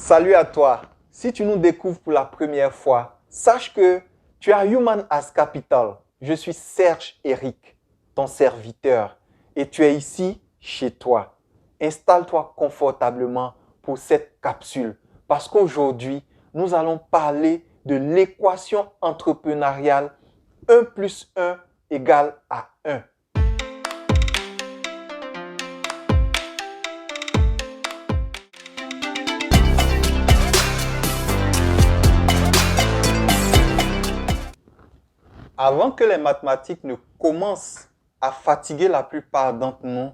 Salut à toi. Si tu nous découvres pour la première fois, sache que tu as Human as Capital. Je suis Serge Eric, ton serviteur, et tu es ici chez toi. Installe-toi confortablement pour cette capsule parce qu'aujourd'hui, nous allons parler de l'équation entrepreneuriale 1 plus 1 égale à 1. Avant que les mathématiques ne commencent à fatiguer la plupart d'entre nous,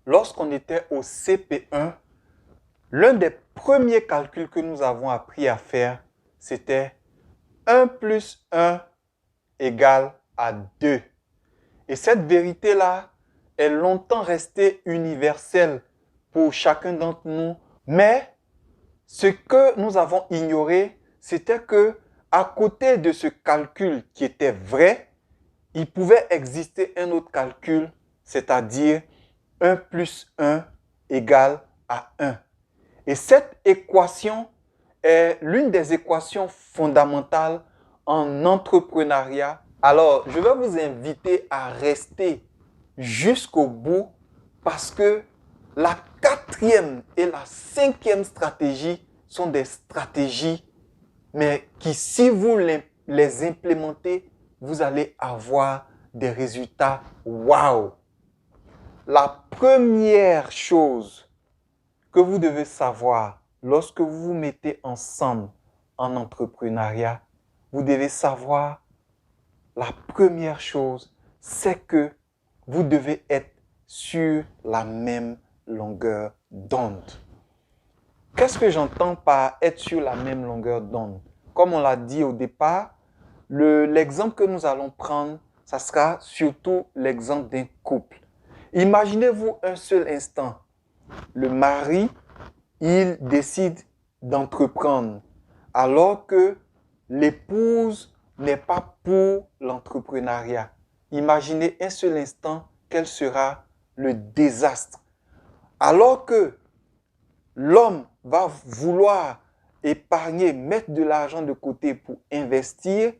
lorsqu'on était au CP1, l'un des premiers calculs que nous avons appris à faire, c'était 1 plus 1 égale à 2. Et cette vérité-là est longtemps restée universelle pour chacun d'entre nous. Mais ce que nous avons ignoré, c'était que à côté de ce calcul qui était vrai, il pouvait exister un autre calcul, c'est-à-dire 1 plus 1 égale à 1. Et cette équation est l'une des équations fondamentales en entrepreneuriat. Alors, je vais vous inviter à rester jusqu'au bout parce que la quatrième et la cinquième stratégie sont des stratégies, mais qui, si vous les implémentez, vous allez avoir des résultats waouh. La première chose que vous devez savoir lorsque vous vous mettez ensemble en entrepreneuriat, vous devez savoir la première chose, c'est que vous devez être sur la même longueur d'onde. Qu'est-ce que j'entends par être sur la même longueur d'onde? Comme on l'a dit au départ, l'exemple que nous allons prendre, ça sera surtout l'exemple d'un couple. Imaginez-vous un seul instant, le mari, il décide d'entreprendre alors que l'épouse n'est pas pour l'entrepreneuriat. Imaginez un seul instant quel sera le désastre. Alors que l'homme va vouloir épargner, mettre de l'argent de côté pour investir,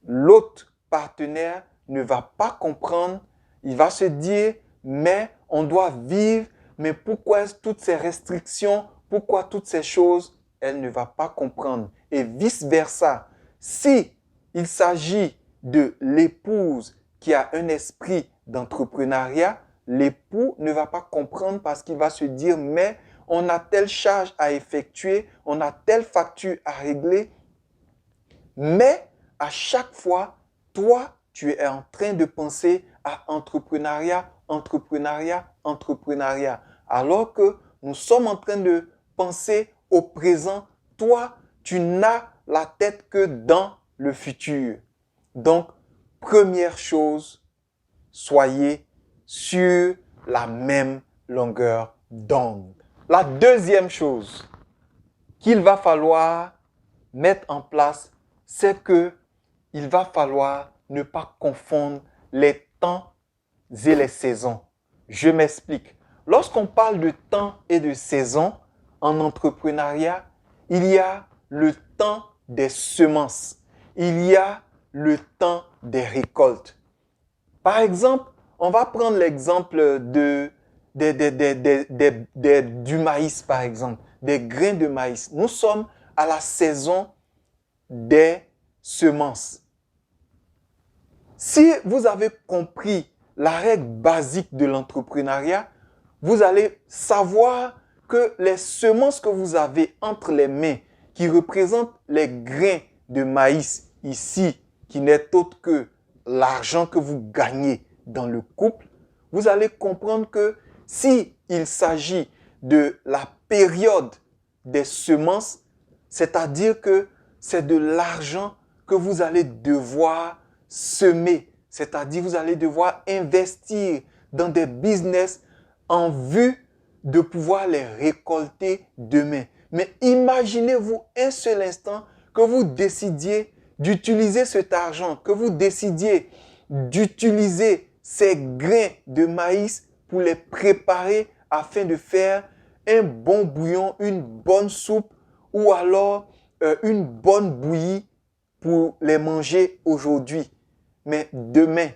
l'autre partenaire ne va pas comprendre. Il va se dire, mais on doit vivre, mais pourquoi toutes ces restrictions, pourquoi toutes ces choses? Elle ne va pas comprendre. Et vice-versa, si il s'agit de l'épouse qui a un esprit d'entrepreneuriat, l'époux ne va pas comprendre parce qu'il va se dire, mais on a telle charge à effectuer, on a telle facture à régler, mais à chaque fois, toi, tu es en train de penser à entrepreneuriat, entrepreneuriat, entrepreneuriat. Alors que nous sommes en train de penser au présent. Toi, tu n'as la tête que dans le futur. Donc, première chose, soyez sur la même longueur d'onde. La deuxième chose qu'il va falloir mettre en place, c'est que il va falloir ne pas confondre les temps et les saisons. Je m'explique. Lorsqu'on parle de temps et de saison en entrepreneuriat, il y a le temps des semences. Il y a le temps des récoltes. Par exemple, on va prendre l'exemple du maïs, par exemple, des grains de maïs. Nous sommes à la saison des semences. Si vous avez compris la règle basique de l'entrepreneuriat, vous allez savoir que les semences que vous avez entre les mains, qui représentent les grains de maïs ici, qui n'est autre que l'argent que vous gagnez dans le couple, vous allez comprendre que si il s'agit de la période des semences, c'est-à-dire que c'est de l'argent que vous allez devoir semer, c'est-à-dire vous allez devoir investir dans des business en vue de pouvoir les récolter demain. Mais imaginez-vous un seul instant que vous décidiez d'utiliser cet argent, que vous décidiez d'utiliser ces grains de maïs pour les préparer afin de faire un bon bouillon, une bonne soupe ou alors une bonne bouillie pour les manger aujourd'hui. Mais demain,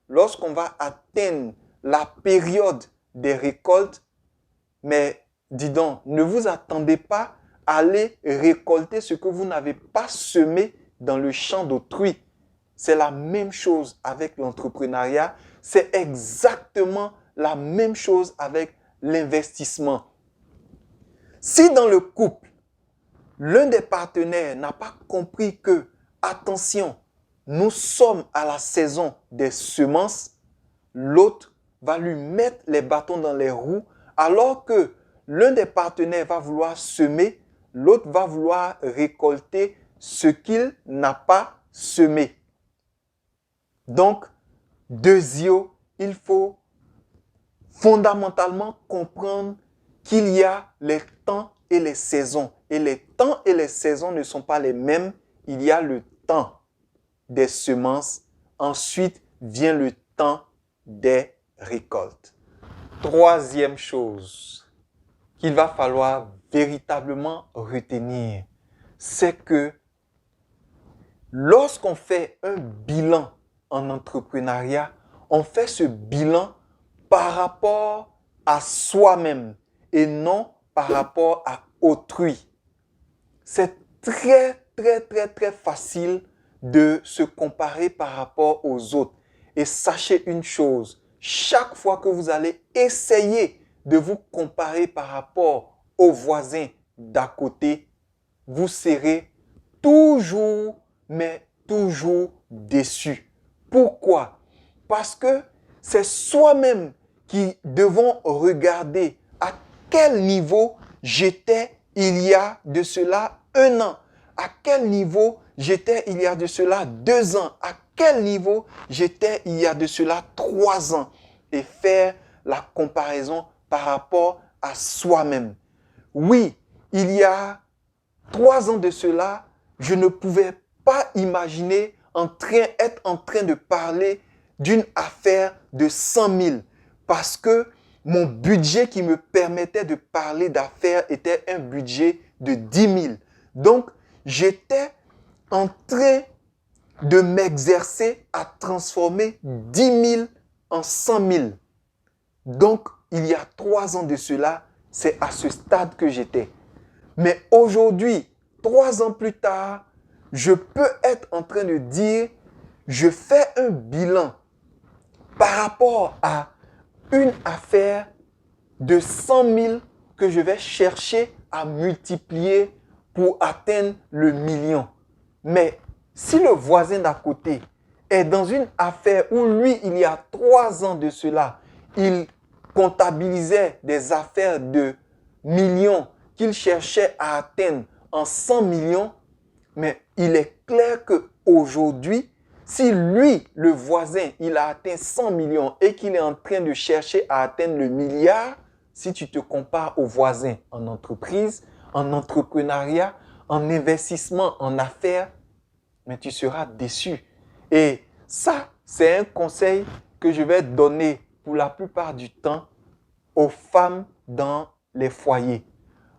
lorsqu'on va atteindre la période des récoltes, mais dis donc, ne vous attendez pas à aller récolter ce que vous n'avez pas semé dans le champ d'autrui. C'est la même chose avec l'entrepreneuriat. C'est exactement la même chose avec l'investissement. Si dans le couple, l'un des partenaires n'a pas compris que, attention, nous sommes à la saison des semences, l'autre va lui mettre les bâtons dans les roues, alors que l'un des partenaires va vouloir semer, l'autre va vouloir récolter ce qu'il n'a pas semé. Donc, deuxièmement, il faut fondamentalement comprendre qu'il y a les temps et les saisons. Et les temps et les saisons ne sont pas les mêmes. Il y a le temps des semences. Ensuite vient le temps des récoltes. Troisième chose qu'il va falloir véritablement retenir, c'est que lorsqu'on fait un bilan en entrepreneuriat, on fait ce bilan par rapport à soi-même et non par rapport à autrui. C'est très facile de se comparer par rapport aux autres. Et sachez une chose, chaque fois que vous allez essayer de vous comparer par rapport aux voisins d'à côté, vous serez toujours, mais toujours déçu. Pourquoi? Parce que c'est soi-même qui devons regarder à quel niveau j'étais il y a de cela 1 an, à quel niveau j'étais il y a de cela 2 ans, à quel niveau j'étais il y a de cela 3 ans et faire la comparaison par rapport à soi-même. Oui, il y a 3 ans de cela, je ne pouvais pas imaginer être en train de parler d'une affaire de 100 000 parce que mon budget qui me permettait de parler d'affaires était un budget de 10 000. Donc, j'étais en train de m'exercer à transformer 10 000 en 100 000. Donc, il y a 3 ans de cela, c'est à ce stade que j'étais. Mais aujourd'hui, 3 ans plus tard, je peux être en train de dire, je fais un bilan par rapport à une affaire de 100 000 que je vais chercher à multiplier pour atteindre le million. Mais si le voisin d'à côté est dans une affaire où lui, il y a 3 ans de cela, il comptabilisait des affaires de millions qu'il cherchait à atteindre en 100 millions, mais il est clair qu'aujourd'hui, si lui, le voisin, il a atteint 100 millions et qu'il est en train de chercher à atteindre le milliard, si tu te compares au voisin en entreprise, en entrepreneuriat, en investissement, en affaires, mais tu seras déçu. Et ça, c'est un conseil que je vais donner pour la plupart du temps aux femmes dans les foyers.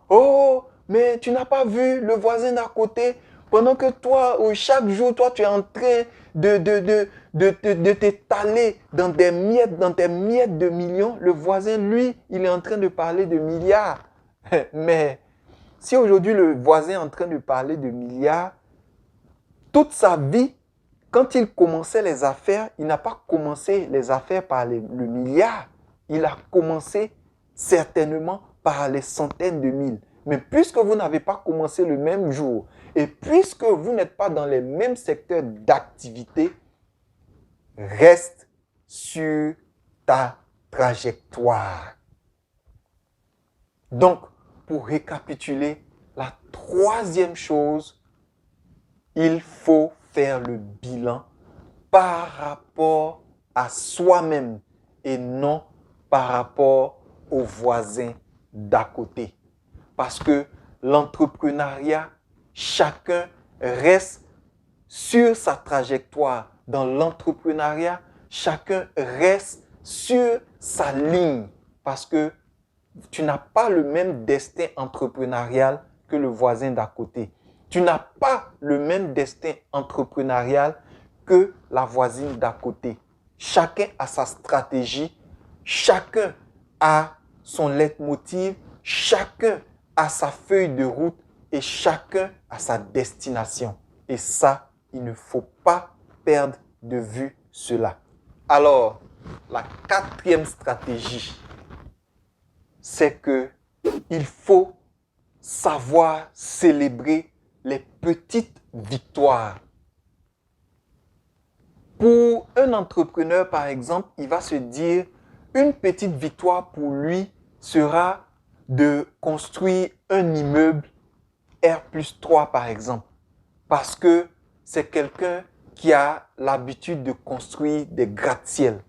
Oh, mais tu n'as pas vu le voisin d'à côté pendant que toi, chaque jour, toi, tu es en train de t'étaler dans tes miettes de millions. Le voisin, lui, il est en train de parler de milliards. Mais si aujourd'hui, le voisin est en train de parler de milliards, toute sa vie, quand il commençait les affaires, il n'a pas commencé les affaires par le milliard. Il a commencé certainement par les centaines de mille. Mais puisque vous n'avez pas commencé le même jour et puisque vous n'êtes pas dans les mêmes secteurs d'activité, reste sur ta trajectoire. Donc, pour récapituler, la troisième chose, il faut faire le bilan par rapport à soi-même et non par rapport aux voisins d'à côté. Parce que l'entrepreneuriat, chacun reste sur sa trajectoire. Dans l'entrepreneuriat, chacun reste sur sa ligne. Parce que Tu n'as pas le même destin entrepreneurial que le voisin d'à côté. Tu n'as pas le même destin entrepreneurial que la voisine d'à côté. Chacun a sa stratégie, chacun a son leitmotiv, chacun a sa feuille de route et chacun a sa destination. Et ça, il ne faut pas perdre de vue cela. Alors, la quatrième stratégie, c'est que il faut savoir célébrer les petites victoires. Pour un entrepreneur, par exemple, il va se dire, une petite victoire pour lui sera de construire un immeuble R+3, par exemple, parce que c'est quelqu'un qui a l'habitude de construire des gratte-ciel.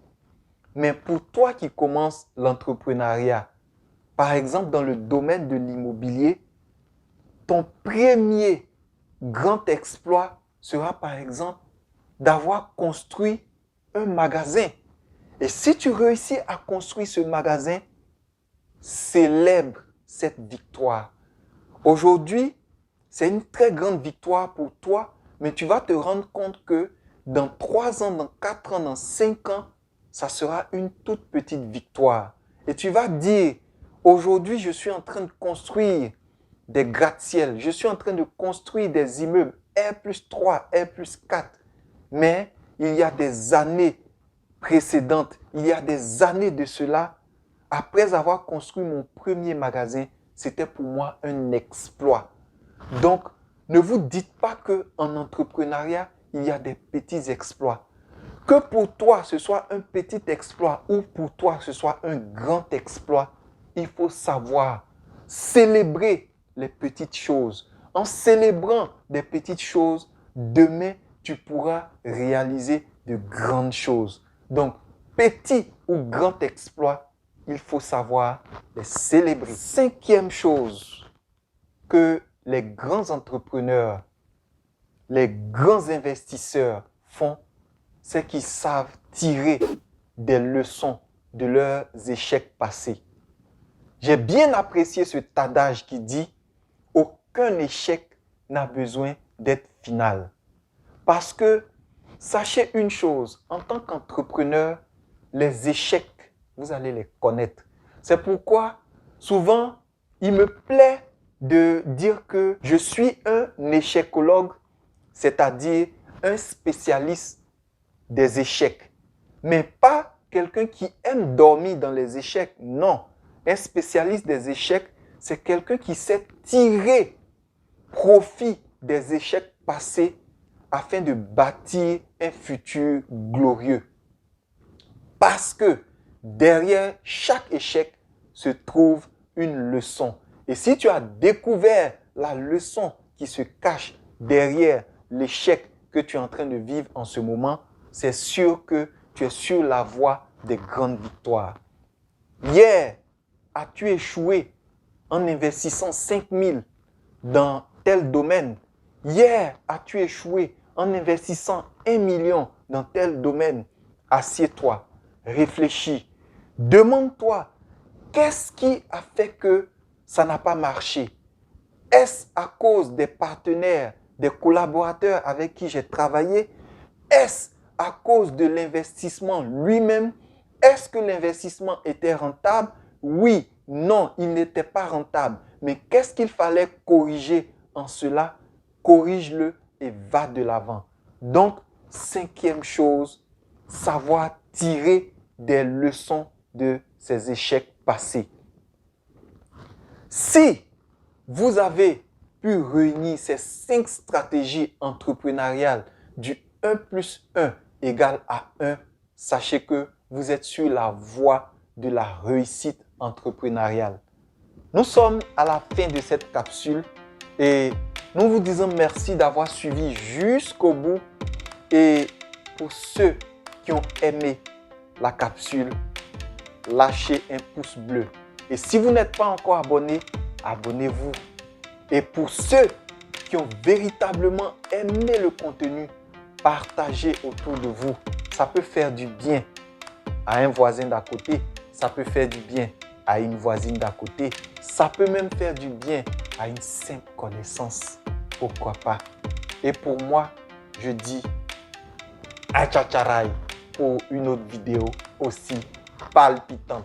Mais pour toi qui commences l'entrepreneuriat, par exemple dans le domaine de l'immobilier, ton premier grand exploit sera par exemple d'avoir construit un magasin. Et si tu réussis à construire ce magasin, célèbre cette victoire. Aujourd'hui, c'est une très grande victoire pour toi, mais tu vas te rendre compte que dans 3 ans, dans 4 ans, dans 5 ans, ça sera une toute petite victoire. Et tu vas dire, aujourd'hui, je suis en train de construire des gratte-ciel, je suis en train de construire des immeubles R+3, R+4. Mais il y a des années précédentes, il y a des années de cela, après avoir construit mon premier magasin, c'était pour moi un exploit. Donc, ne vous dites pas qu'en entrepreneuriat, il y a des petits exploits. Que pour toi, ce soit un petit exploit ou pour toi, ce soit un grand exploit, il faut savoir célébrer les petites choses. En célébrant des petites choses, demain, tu pourras réaliser de grandes choses. Donc, petit ou grand exploit, il faut savoir les célébrer. Cinquième chose que les grands entrepreneurs, les grands investisseurs font, c'est qu'ils savent tirer des leçons de leurs échecs passés. J'ai bien apprécié ce adage qui dit « Aucun échec n'a besoin d'être final ». Parce que, sachez une chose, en tant qu'entrepreneur, les échecs, vous allez les connaître. C'est pourquoi, souvent, il me plaît de dire que je suis un échecologue, c'est-à-dire un spécialiste des échecs. Mais pas quelqu'un qui aime dormir dans les échecs, non. Un spécialiste des échecs, c'est quelqu'un qui sait tirer profit des échecs passés afin de bâtir un futur glorieux. Parce que derrière chaque échec se trouve une leçon. Et si tu as découvert la leçon qui se cache derrière l'échec que tu es en train de vivre en ce moment, c'est sûr que tu es sur la voie des grandes victoires. Hier, as-tu échoué en investissant 5 000 dans tel domaine? Hier, as-tu échoué en investissant 1 million dans tel domaine? Assieds-toi, réfléchis, demande-toi, qu'est-ce qui a fait que ça n'a pas marché? Est-ce à cause des partenaires, des collaborateurs avec qui j'ai travaillé? Est-ce à cause de l'investissement lui-même? Est-ce que l'investissement était rentable? Oui, non, il n'était pas rentable. Mais qu'est-ce qu'il fallait corriger en cela? Corrige-le et va de l'avant. Donc, cinquième chose, savoir tirer des leçons de ces échecs passés. Si vous avez pu réunir ces 5 stratégies entrepreneuriales du 1+1 égale à 1, sachez que vous êtes sur la voie de la réussite entrepreneuriale. Nous sommes à la fin de cette capsule et nous vous disons merci d'avoir suivi jusqu'au bout. Et pour ceux qui ont aimé la capsule, lâchez un pouce bleu. Et si vous n'êtes pas encore abonné, abonnez-vous. Et pour ceux qui ont véritablement aimé le contenu, partagez autour de vous. Ça peut faire du bien à un voisin d'à côté. Ça peut faire du bien à une voisine d'à côté. Ça peut même faire du bien à une simple connaissance. Pourquoi pas? Et pour moi, je dis à tchacharai pour une autre vidéo aussi palpitante.